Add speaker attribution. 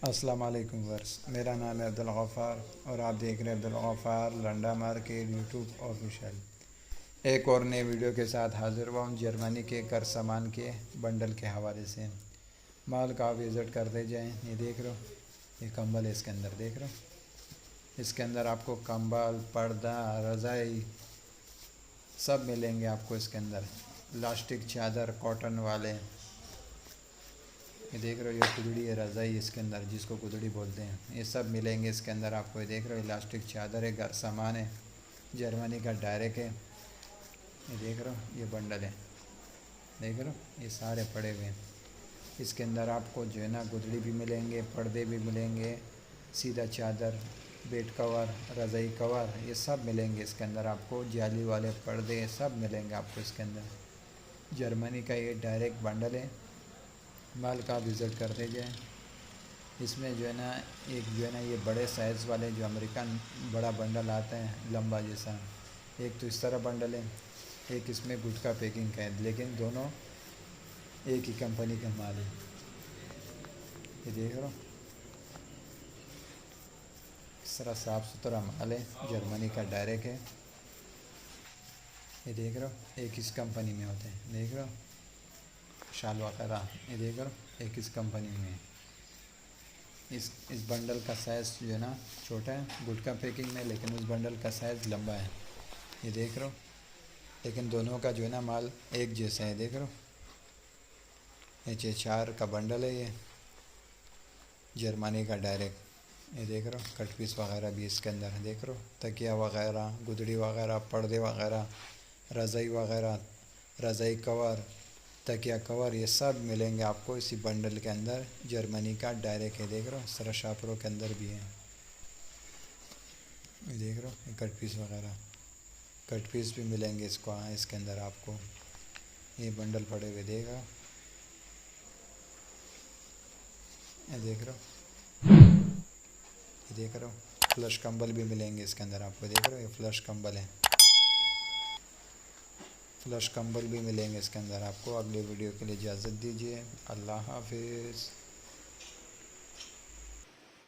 Speaker 1: अस्सलाम वालेकुम वर्स, मेरा नाम है अब्दुल गफ़ार और आप देख रहे हैं Abdul Gaffar Landa market YouTube official. एक और नए वीडियो के साथ हाज़िर हुआ हूँ जर्मनी के कर सामान के बंडल के हवाले से। माल का विज़िट करते जाएं। ये देख रहे हो, ये कंबल है, इसके अंदर देख रहे हो, इसके अंदर आपको कंबल, पर्दा, रज़ाई सब मिलेंगे आपको इसके अंदर। इलास्टिक चादर कॉटन वाले, ये देख रहे हो, ये कुदड़ी है, रज़ाई इसके अंदर जिसको कुदड़ी बोलते हैं, ये सब मिलेंगे इसके अंदर आपको। ये देख रहे हो, इलास्टिक चादर है, घर सामान है, जर्मनी का डायरेक्ट है। ये देख रहे हो, ये बंडल है, देख रहे हो, ये सारे पड़े हुए हैं। इसके अंदर आपको जो है ना गुदड़ी भी मिलेंगे, पर्दे भी मिलेंगे, सीधा चादर, बेड कवर, रज़ाई कवर, ये सब मिलेंगे इसके अंदर आपको। जाली वाले पर्दे सब मिलेंगे आपको इसके अंदर। जर्मनी का ये डायरेक्ट बंडल है। माल का विज़िट करते जाएँ। इसमें जो है ना, एक जो है ना ये बड़े साइज़ वाले जो अमेरिकन बड़ा बंडल आता है लंबा जैसा, एक तो इस तरह बंडल है, एक इसमें गुटखा पैकिंग का है, लेकिन दोनों एक ही कंपनी का माल है। ये देख रहे हो, इस तरह साफ़ सुथरा माल है, जर्मनी का डायरेक्ट है। ये देख रहे हो, एक इस कंपनी में होते हैं, देख रहे हो, शाल वगैरह, ये देख रहे हो, एक इस कंपनी में है। इस बंडल का साइज़ जो है ना छोटा है गुटखा पैकिंग में, लेकिन उस बंडल का साइज़ लंबा है। ये देख रहे हो, लेकिन दोनों का जो है ना माल एक जैसा है, देख रहे हो। ये 4 का बंडल है, ये जर्मनी का डायरेक्ट। ये देख रहे हो, कट पीस वगैरह भी इसके अंदर है, देख रहे हो, तकिया वगैरह, गुदड़ी वगैरह, पर्दे वगैरह, रज़ाई वगैरह, रज़ाई कवर, तकिया कवर, ये सब मिलेंगे आपको इसी बंडल के अंदर। जर्मनी का डायरेक्ट है, देख रहे हो, सरा शापरों के अंदर भी है। ये देख रहे हो, ये कट पीस वगैरह, कट पीस भी मिलेंगे इसको, हाँ, इसके अंदर आपको। ये बंडल पड़े हुए देगा, ये देख रहे हो, ये देख रहे हो, फ्लश कंबल भी मिलेंगे इसके अंदर आपको, देख रहे हो, ये फ्लश कंबल है, फ्लश कंबल भी मिलेंगे इसके अंदर आपको। अगले वीडियो के लिए इजाज़त दीजिए, अल्लाह हाफिज़।